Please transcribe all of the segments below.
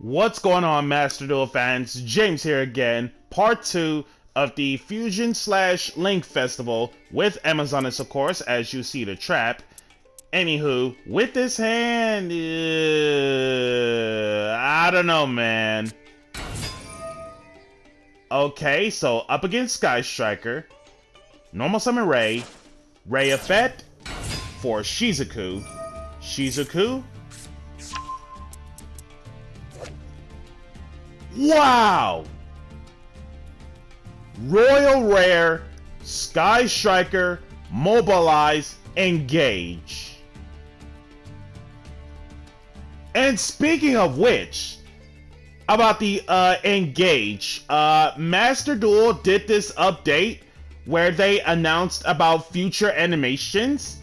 What's going on, Master Duel fans? James here again, part 2 of the Fusion/Link Festival with Amazonas, of course, as you see the trap. Anywho, with this hand, I don't know, man. Okay, so up against Sky Striker, normal summon Ray Effect for Shizuku. Wow! Royal Rare, Sky Striker, Mobilize, Engage. And speaking of which, about the Engage, Master Duel did this update where they announced about future animations.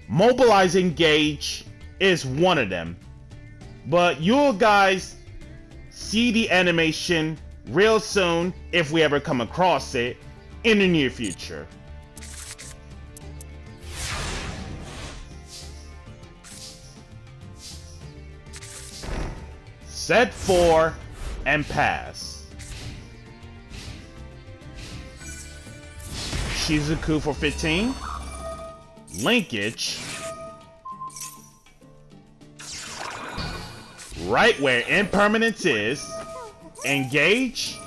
Mobilize Engage is one of them. But you guys see the animation real soon if we ever come across it in the near future. Set 4 and pass. Shizuku for 15. Linkage. Right where impermanence is. Engage.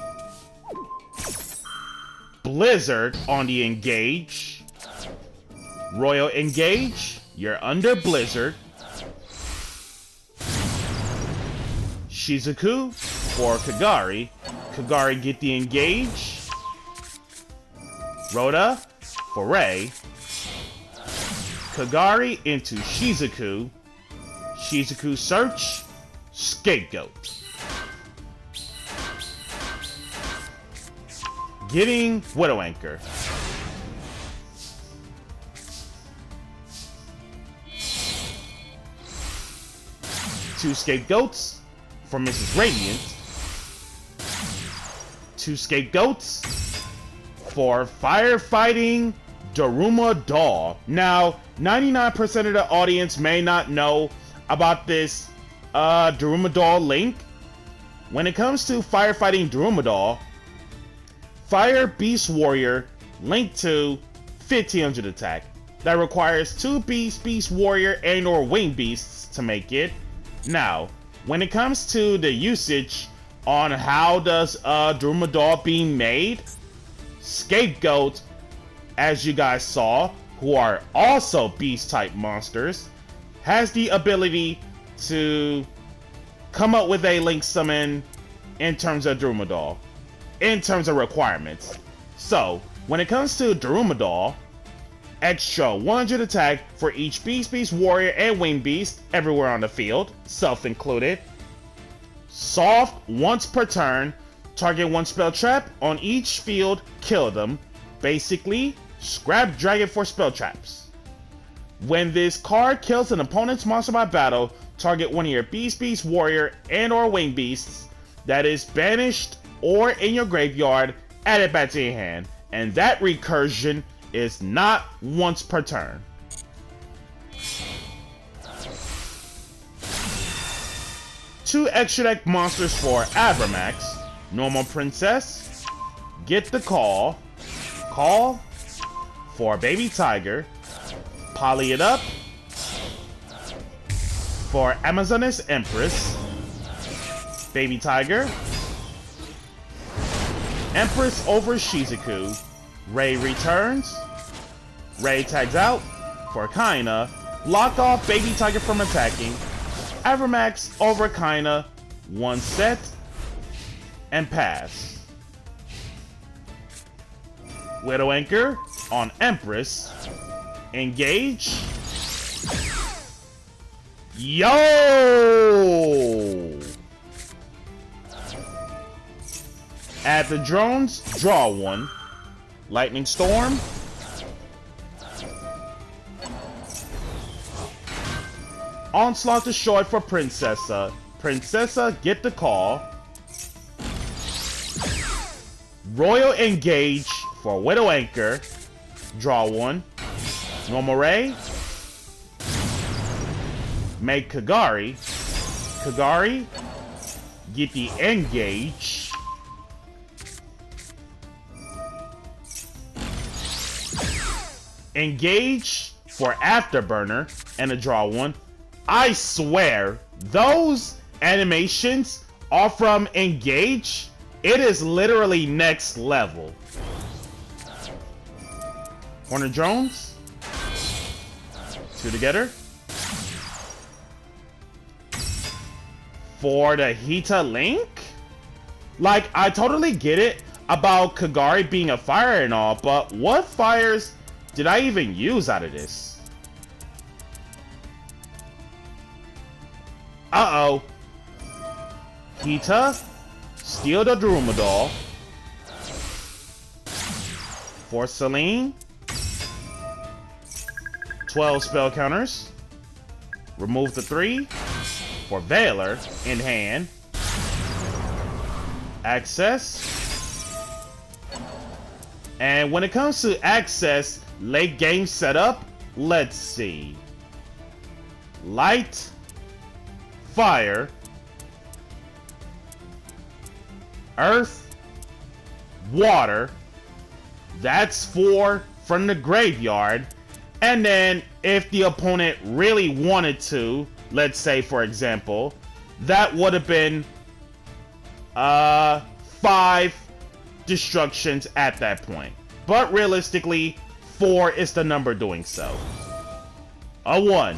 Blizzard on the Engage. Royal Engage. You're under Blizzard. Shizuku for Kagari. Kagari get the Engage. Rhoda for Ray. Kagari into Shizuku. Shizuku search. Scapegoat. Getting Widow Anchor. Two Scapegoats for Mrs. Radiant. Two Scapegoats for Firefighting Daruma Doll. Now, 99% of the audience may not know about this Daruma Doll link. When it comes to Firefighting Daruma Doll, Fire Beast Warrior linked to 1500 attack. That requires 2 Beast Warrior and or Wing Beasts to make it. Now, when it comes to the usage on how does Daruma Doll being made, Scapegoat, as you guys saw, who are also Beast type monsters, has the ability to come up with a link summon in terms of Daruma Doll, in terms of requirements. So, when it comes to Daruma Doll, extra 100 attack for each Beast Warrior and Wing Beast everywhere on the field, self included. Soft once per turn, target one spell trap on each field, kill them. Basically, scrap Dragon for spell traps. When this card kills an opponent's monster by battle, target one of your Beast Warrior and or Wing Beasts that is banished or in your graveyard, add it back to your hand. And that recursion is not once per turn. Two extra deck monsters for Abramax. Normal Princess. Get the Call for Baby Tiger. Poly it up for Amazonas Empress. Baby Tiger. Empress over Shizuku. Ray returns. Ray tags out for Kaina. Block off Baby Tiger from attacking. Abramax over Kaina. One set. And pass. Widow Anchor on Empress. Engage. Yo! Add the drones, draw one. Lightning Storm. Onslaught destroyed for Princessa. Princessa, get the call. Royal Engage for Widow Anchor. Draw one. Normal Ray. Make Kagari. Kagari. get the Engage. Engage for Afterburner and a draw one. I swear, those animations are from Engage. It is literally next level. Horner Drones. Two together. For the Hita Link? Like, I totally get it about Kagari being a fire and all, but what fires did I even use out of this? Uh-oh. Hita, steal the Daruma Doll. For Celine. 12 spell counters. Remove the 3. For Valor in hand. Access. And when it comes to access, late game setup, let's see. Light, fire, earth, water. That's 4 from the graveyard. And then if the opponent really wanted to, let's say for example, that would have been 5 destructions at that point. But realistically, 4 is the number doing so. A 1.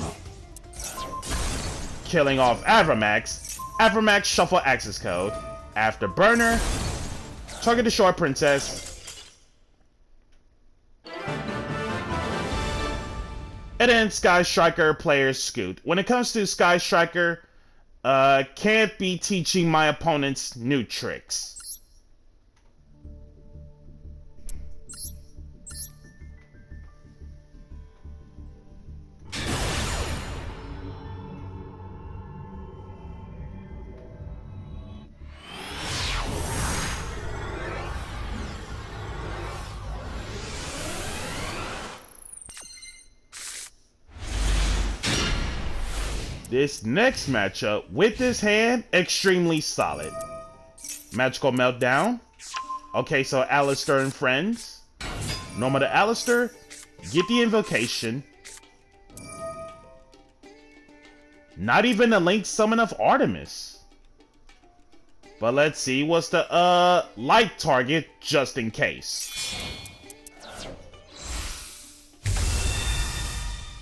Killing off Avramax. Avramax shuffle access code. Afterburner. Target the Short Princess. And then Sky Striker players scoot. When it comes to Sky Striker, can't be teaching my opponents new tricks. This next matchup with this hand, extremely solid. Magical Meltdown. Okay, so Alistair and friends. Normal to Alistair. Get the invocation. Not even a linked summon of Artemis. But let's see what's the light target just in case.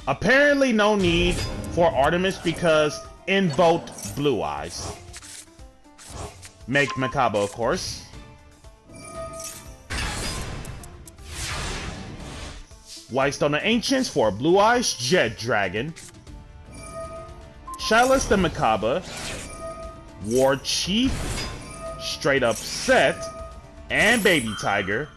Apparently no need for Artemis because invoked Blue Eyes. Make Makaba, of course. Whitestone the Ancients for Blue Eyes, Jet Dragon. Chalice the Makaba. War Chief, Straight Up Set, and Baby Tiger.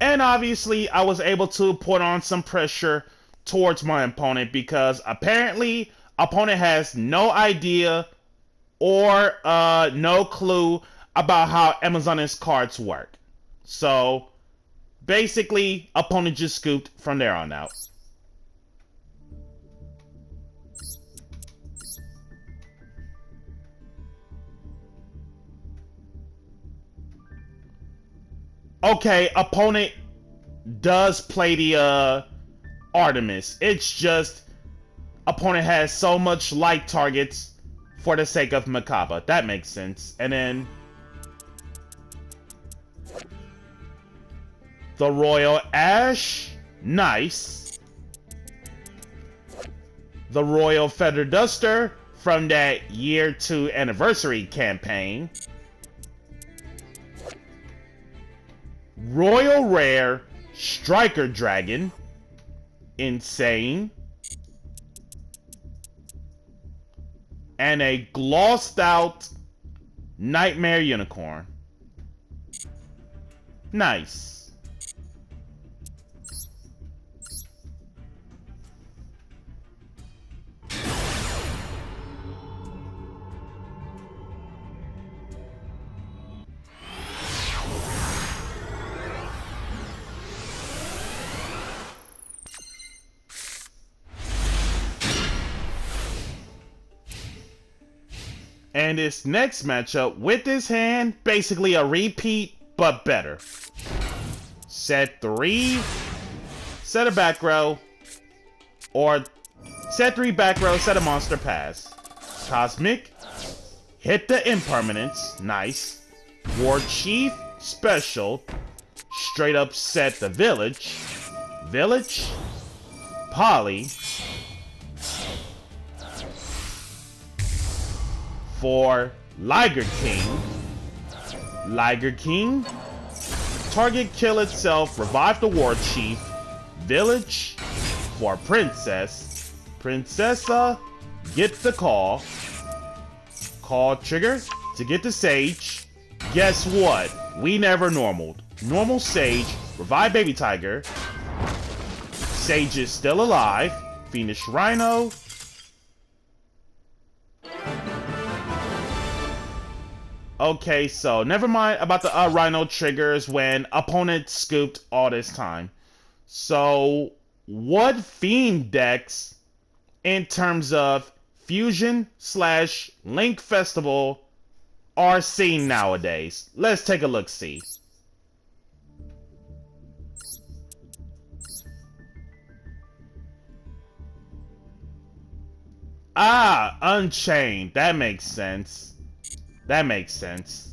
And obviously, I was able to put on some pressure towards my opponent because apparently, opponent has no idea or no clue about how Amazoness cards work. So, basically, opponent just scooped from there on out. Okay, opponent does play the Artemis. It's just opponent has so much light targets for the sake of Makaba. That makes sense. And then the Royal Ash, nice. The Royal Feather Duster from that Year 2 Anniversary campaign. Royal Rare Striker Dragon, insane. And a glossed out Nightmare Unicorn. Nice. And this next matchup with this hand, basically a repeat, but better. Set 3, set a back row, or set 3 back row, set a monster pass. Cosmic, hit the impermanence, nice. War Chief, special, straight up set the village. Village, Poly. For Liger King. Liger King, target kill itself, revive the War Chief. Village, for Princess. Princessa, get the call. Call trigger to get the Sage. Guess what? We never normaled. Normal Sage, revive Baby Tiger. Sage is still alive. Fiendish Rhino. Okay, so never mind about the Rhino triggers when opponent scooped all this time. So, what Fiend decks in terms of Fusion / Link Festival are seen nowadays? Let's take a look-see. Ah, Unchained. That makes sense. That makes sense.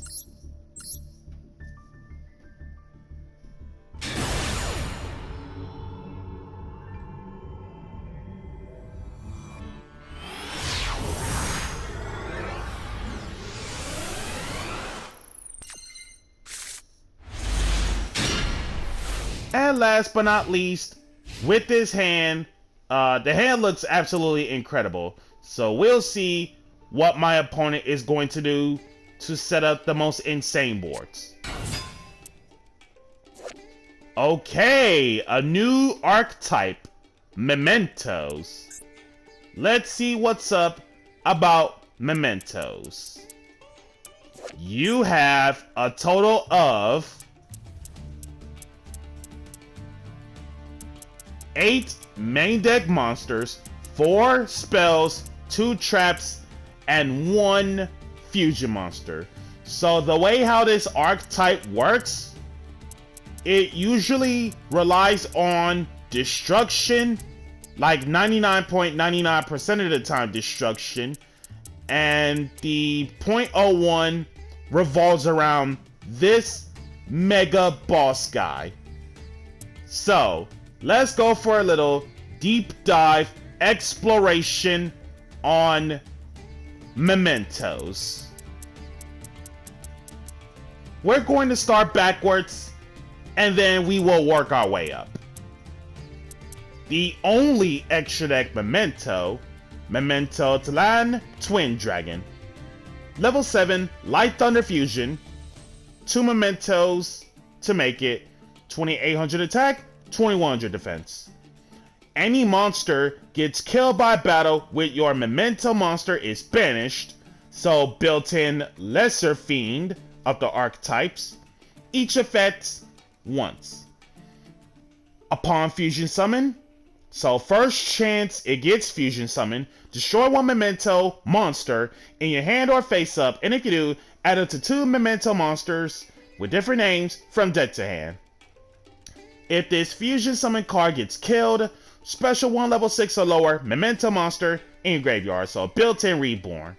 And last but not least, with this hand, the hand looks absolutely incredible. So we'll see what my opponent is going to do to set up the most insane boards. Okay, a new archetype, Mementos. Let's see what's up about Mementos. You have a total of 8 main deck monsters, 4 spells, 2 traps, and 1 fusion monster. So the way how this archetype works, it usually relies on destruction, like 99.99% of the time destruction, and the 0.01 revolves around this mega boss guy. So let's go for a little deep dive exploration on Mementos. We're going to start backwards, and then we will work our way up. The only extra deck Memento Tlan Twin Dragon. Level 7 Light Thunder Fusion. 2 Mementos to make it. 2800 attack, 2100 defense. Any monster gets killed by battle with your Memento monster is banished, so built-in Lesser Fiend of the archetypes. Each affects once. Upon Fusion Summon, so first chance it gets Fusion Summon, destroy 1 Memento monster in your hand or face up, and if you do, add up to 2 Memento monsters with different names from deck to hand. If this Fusion Summon card gets killed, special 1 level 6 or lower Memento monster in your graveyard, so built-in Reborn.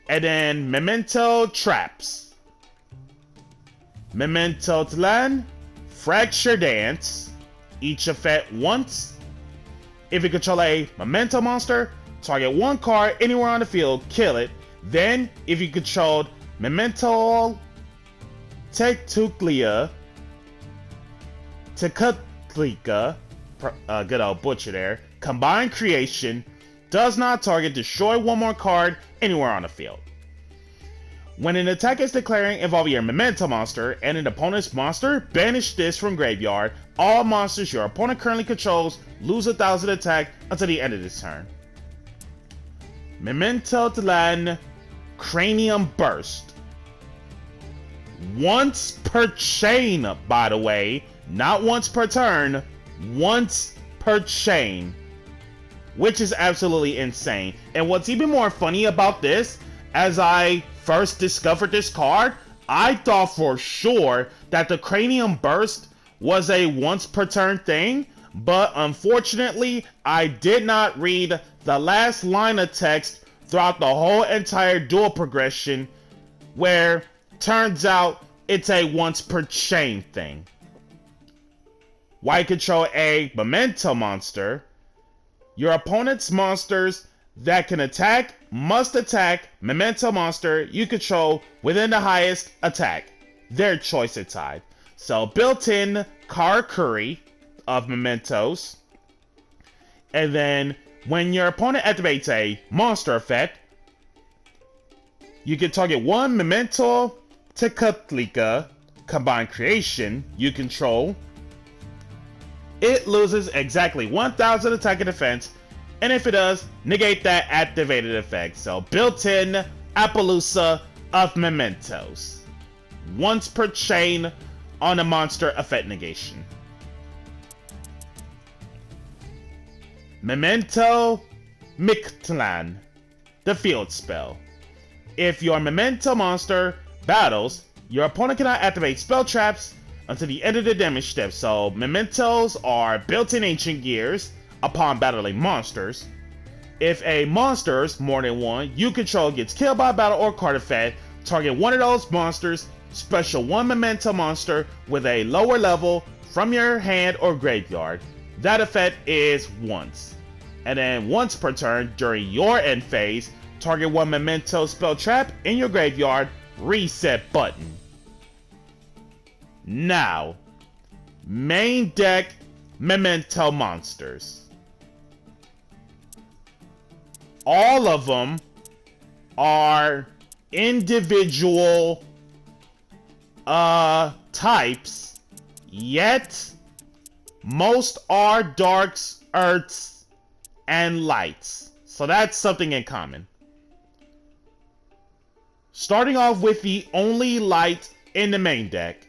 And then Memento Traps. Memento Tlan, Fracture Dance, each effect once. If you control a Memento monster, target 1 card anywhere on the field, kill it. Then, if you controlled Memento Tectuclia, good old butcher there, Combined Creation, does not target, destroy 1 more card anywhere on the field. When an attack is declaring involving your Memento monster and an opponent's monster, banish this from graveyard. All monsters your opponent currently controls lose 1000 attack until the end of this turn. Memento Tlan Cranium Burst. Once per chain, by the way, not once per turn, once per chain. which is absolutely insane. And what's even more funny about this, as I first discovered this card, I thought for sure that the Cranium Burst was a once per turn thing, but unfortunately, I did not read the last line of text throughout the whole entire duel progression, where turns out it's a once per chain thing. While you control a Memento monster, your opponent's monsters that can attack must attack Memento monster you control within the highest attack, their choice at type. So built-in Karakuri of Mementos. And then when your opponent activates a monster effect, you can target one Memento Tekatlika combined creation you control. It loses exactly 1000 attack and defense, and if it does, negate that activated effect. So built-in Appaloosa of Mementos. Once per chain on a monster effect negation. Memento Mictlan, the field spell. If your Memento monster battles, your opponent cannot activate spell traps until the end of the damage step. So Mementos are built-in ancient gears upon battling monsters. If a monster's more than one you control gets killed by a battle or card effect, target one of those monsters, special one Memento monster with a lower level from your hand or graveyard. That effect is once. And then once per turn during your end phase, target one Memento spell trap in your graveyard, reset button. Now, main deck Memento monsters. All of them are individual types, yet most are darks, earths, and lights. So that's something in common. Starting off with the only light in the main deck,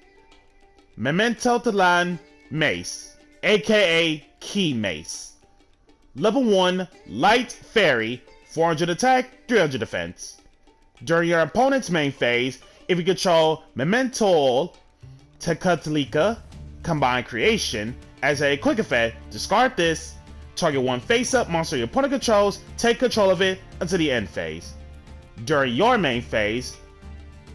Memento Talan Mace, aka Key Mace. Level 1 Light Fairy, 400 attack, 300 defense. During your opponent's main phase, if you control Memento Tekatlika combined creation, as a quick effect, discard this, target one face-up monster your opponent controls, take control of it until the end phase. During your main phase,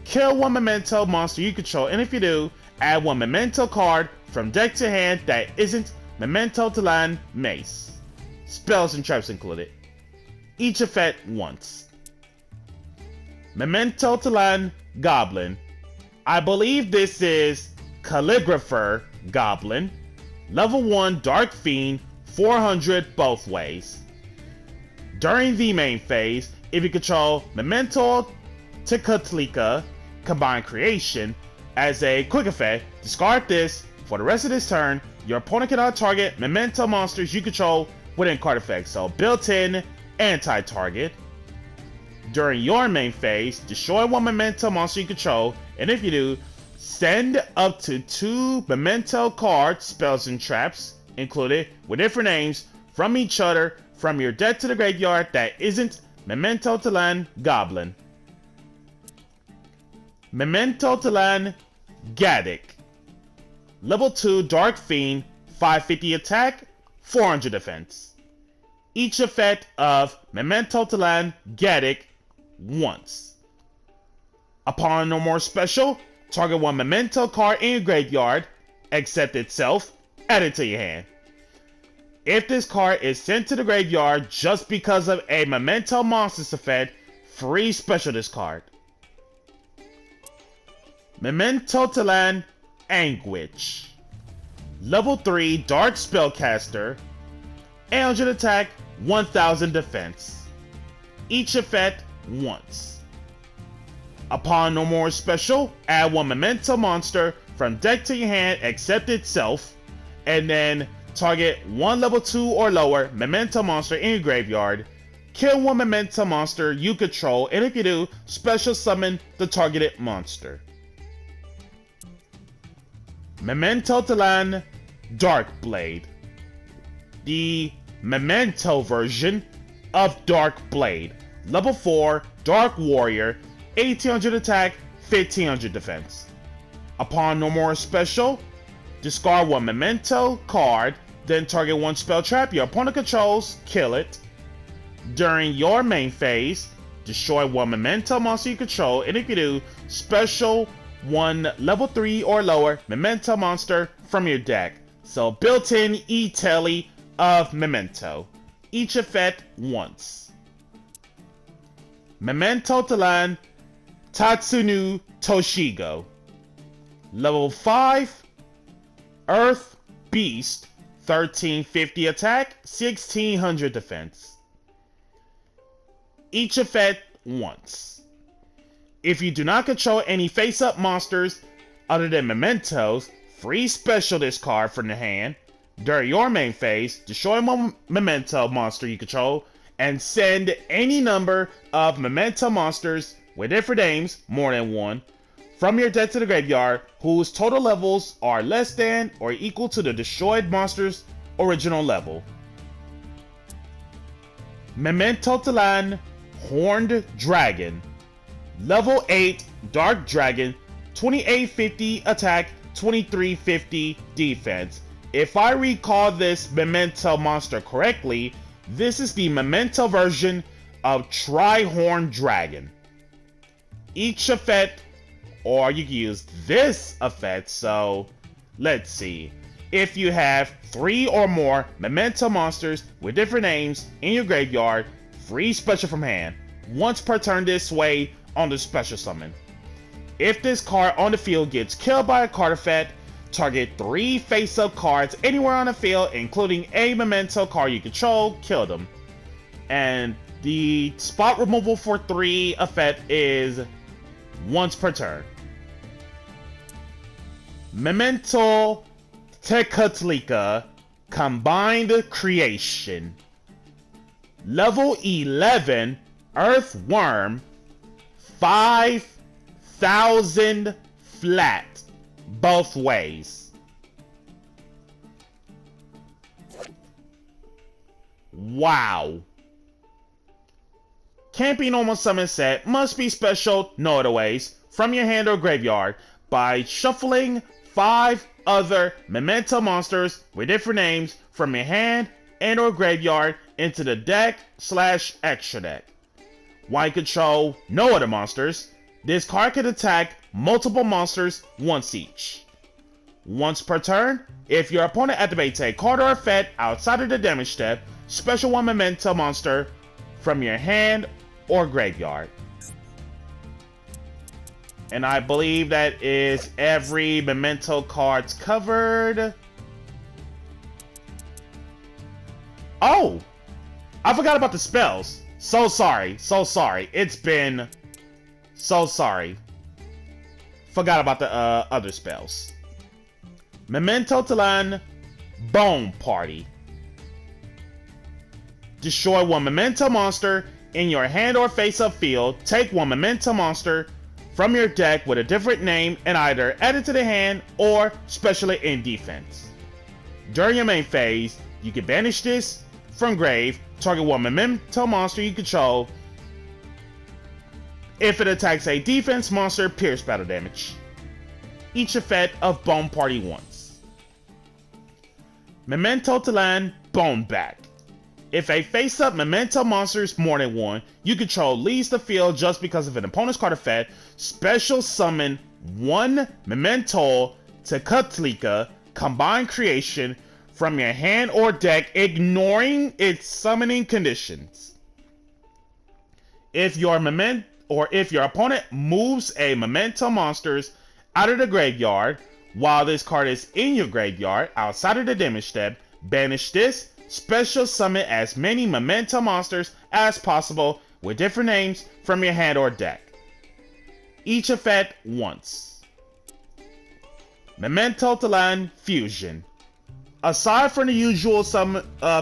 kill one Memento monster you control, and if you do, add one Memento card from deck to hand that isn't Memento Talan Mace. Spells and traps included. Each effect once. Memento Talan Goblin. I believe this is Calligrapher Goblin. Level 1 Dark Fiend, 400 both ways. During the main phase, if you control Memento Tekatlika combined creation, as a quick effect, discard this. For the rest of this turn, your opponent cannot target Memento monsters you control within card effects, so built-in anti-target. During your main phase, destroy one Memento monster you control, and if you do, send up to 2 Memento cards, spells and traps included, with different names, from each other from your deck to the graveyard that isn't Memento Talan Goblin. Memento Talan Gaddick. Level 2 Dark Fiend, 550 attack, 400 defense. Each effect of Memento Talan Gaddick once. Upon no more special, target one Memento card in your graveyard, except itself, add it to your hand. If this card is sent to the graveyard just because of a Memento Monsters effect, free special this card. Memento Talan Anguish. Level 3 Dark Spellcaster, 800 attack, 1000 defense. Each effect once. Upon no more special, add one Memento monster from deck to your hand except itself, and then target one level 2 or lower Memento monster in your graveyard. Kill one Memento monster you control, and if you do, special summon the targeted monster. Memento Talan Dark Blade. The Memento version of Dark Blade. Level 4, Dark Warrior, 1800 attack, 1500 defense. Upon no more special, discard one Memento card, then target one spell trap your opponent controls, kill it. During your main phase, destroy one Memento monster you control, and if you do, special one level 3 or lower Memento monster from your deck. So built-in E-Telly of Memento. Each effect once. Memento Talan Tatsunu Toshigo. Level 5, Earth Beast, 1350 attack, 1600 defense. Each effect once. If you do not control any face-up monsters other than Mementos, free special this card from the hand. During your main phase, destroy one Memento monster you control, and send any number of Memento monsters with different names, more than one, from your deck to the graveyard, whose total levels are less than or equal to the destroyed monster's original level. Memento Talan Horned Dragon. Level 8 Dark Dragon, 2850 attack, 2350 defense. If I recall this Memento monster correctly, this is the Memento version of Tri-Horned Dragon. Each effect, or you can use this effect, so let's see. If you have 3 or more Memento monsters with different names in your graveyard, free special from hand, once per turn this way on the special summon. If this card on the field gets killed by a card effect, target 3 face-up cards anywhere on the field, including a Memento card you control, kill them. And the spot removal for 3 effect is once per turn. Memento Tekatlika Combined Creation. Level 11 Earthworm, 5000 flat both ways. Wow. Can't be normal summon set, must be special no other ways, from your hand or graveyard, by shuffling 5 other Memento monsters with different names from your hand and or graveyard into the deck / extra deck. While you control no other monsters, this card can attack multiple monsters once each. Once per turn, if your opponent activates a card or effect outside of the damage step, special one Memento monster from your hand or graveyard. And I believe that is every Memento cards covered. Oh! I forgot about the spells. So sorry. It's been so sorry. Forgot about the other spells. Memento Talan Bone Party. Destroy one Memento monster in your hand or face-up field. Take one Memento monster from your deck with a different name and either add it to the hand or special it in defense. During your main phase, you can banish this from grave, target one Memento monster you control. If it attacks a defense monster, pierce battle damage. Each effect of Bone Party once. Memento Talan Bone Back. If a face-up Memento monster is more than one you control leaves the field just because of an opponent's card effect, special summon one Memento Tekatlika Combined Creation from your hand or deck, ignoring its summoning conditions. If your opponent moves a Memento monsters out of the graveyard while this card is in your graveyard outside of the damage step, banish this, special summon as many Memento monsters as possible with different names from your hand or deck. Each effect once. Memento Talan Fusion. Aside from the usual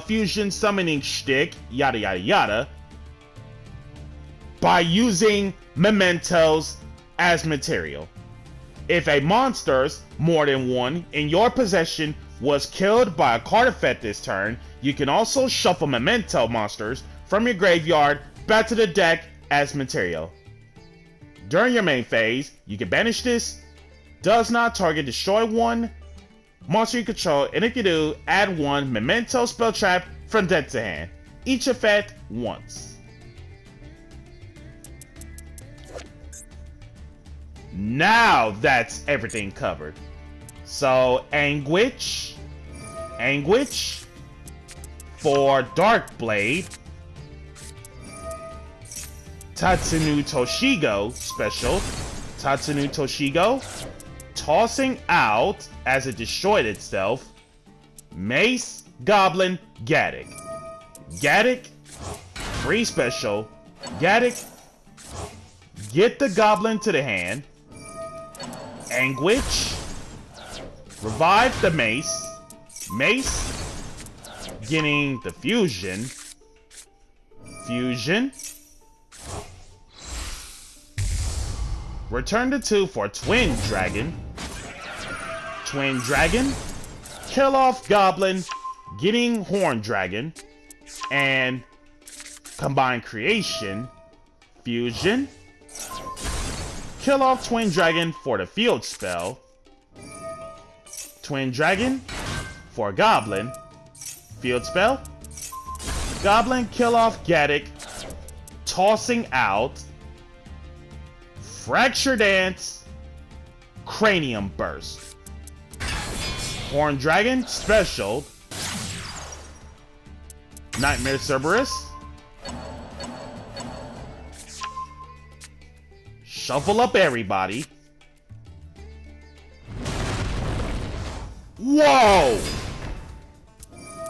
fusion summoning shtick, yada yada yada, by using Mementos as material. If a monster's more than one in your possession was killed by a card effect this turn, you can also shuffle memento monsters from your graveyard back to the deck as material. During your main phase, you can banish this. Does not target destroy one monster you control, and if you do, add one memento spell trap from deck to hand. Each effect once. Now that's everything covered. So Anguish for Dark Blade, Tatsunu Toshigo special, Tatsunu Toshigo, tossing out as it destroyed itself, Mace, Goblin, Gaddock. Gaddock, free special, Gaddock, get the Goblin to the hand, Anguish, revive the Mace, Mace, getting the Fusion, return to 2 for Twin Dragon, kill off Goblin, getting Horn Dragon, and Combine Creation, Fusion, kill off Twin Dragon for the field spell, Twin Dragon for Goblin, field spell, Goblin kill off Gaddock, tossing out, Fracture Dance, Cranium Burst, Horn Dragon special, Nightmare Cerberus, shuffle up everybody. Whoa!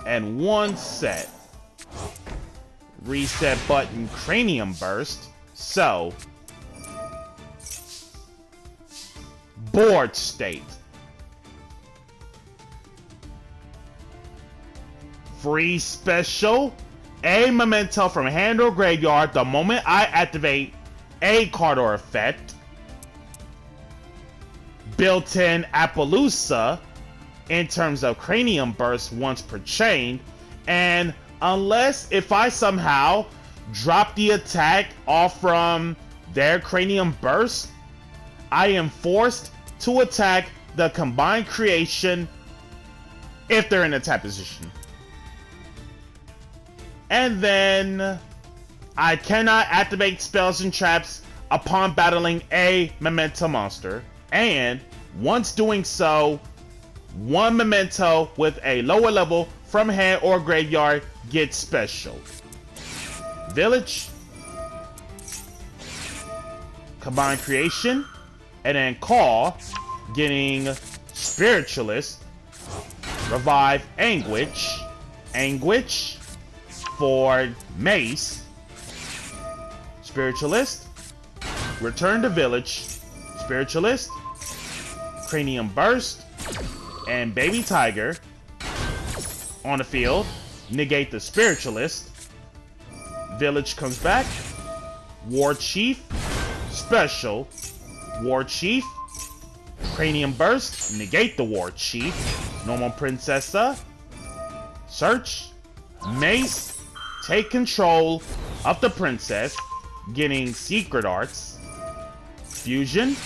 And one set. Reset button, Cranium Burst. So, board state. Free special, a memento from hand or graveyard the moment I activate a card or effect. Built-in Appaloosa in terms of Cranium Burst once per chain, and unless if I somehow drop the attack off from their Cranium Burst, I am forced to attack the Combined Creation if they're in attack position. And then I cannot activate spells and traps upon battling a memento monster, and once doing so, one memento with a lower level from hand or graveyard gets special. Village, Combine Creation, and then Call, getting Spiritualist, revive Anguish for Mace, Spiritualist, return to Village, Spiritualist, Cranium Burst, and Baby Tiger on the field, negate the Spiritualist, Village comes back, War Chief, special, War Chief, Cranium Burst, negate the War Chief, normal Princessa, search, Mace, take control of the Princess, getting Secret Arts, Fusion,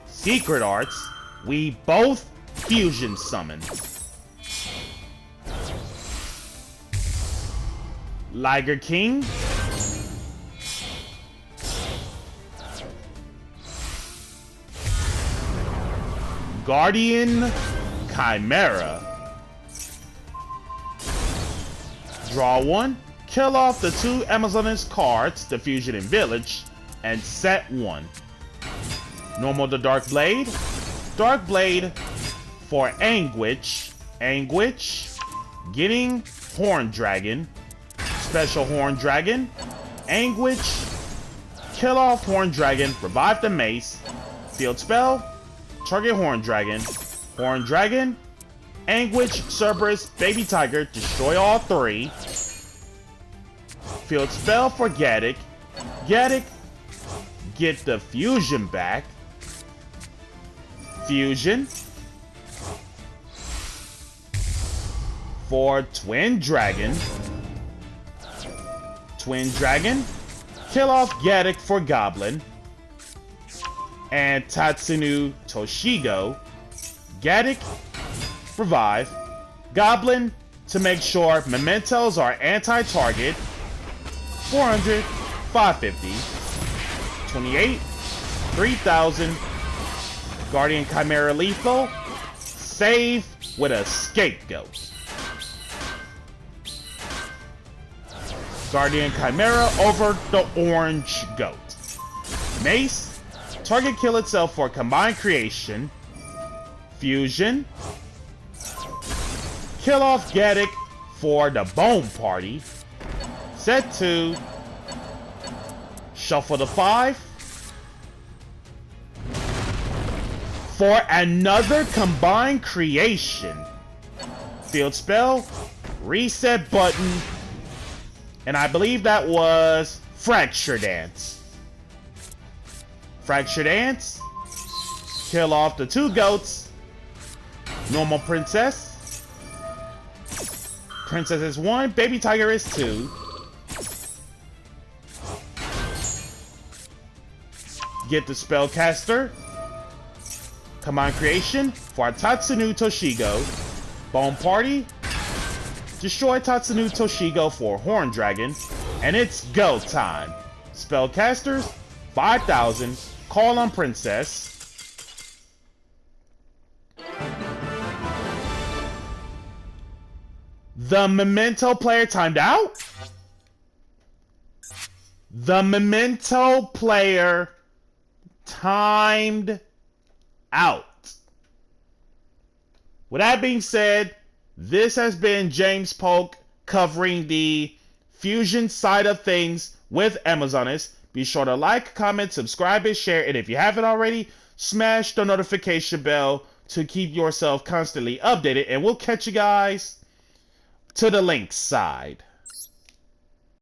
Secret Arts, we both Fusion summon. Liger King, Guardian Chimera, draw one, kill off the two Amazoness cards, the Fusion and Village, and set one. Normal to Dark Blade for Anguish, getting Horn Dragon, special Horn Dragon, Anguish, kill off Horn Dragon, revive the Mace, field spell, target Horn Dragon, Anguish, Cerberus, Baby Tiger, destroy all three, field spell for Gaddock, get the Fusion back, Fusion, for Twin Dragon. Twin Dragon. Kill off Gaddock for Goblin. And Tatsunu Toshigo. Gaddock, revive. Goblin, to make sure mementos are anti-target. 400, 550. 28, 3000. Guardian Chimera lethal. Save with a scapegoat. Guardian Chimera over the orange goat. Mace, target kill itself for combined creation. Fusion. Kill off Gaddock for the Bone Party. Set 2. Shuffle the 5. For another combined creation. Field spell. Reset button. And I believe that was Fracture Dance. Fracture Dance. Kill off the 2 goats. Normal Princess. Princess is 1. Baby Tiger is 2. Get the Spellcaster. Command Creation for Tatsunu Toshigo. Bone Party. Destroy Tatsunu Toshigo for Horn Dragon. And it's go time. Spellcasters, 5,000. Call on Princess. The Memento player timed out? The Memento player timed out. With that being said, this has been James Polk covering the fusion side of things with Amazonas. Be sure to like, comment, subscribe, and share. And if you haven't already, smash the notification bell to keep yourself constantly updated. And we'll catch you guys to the link side.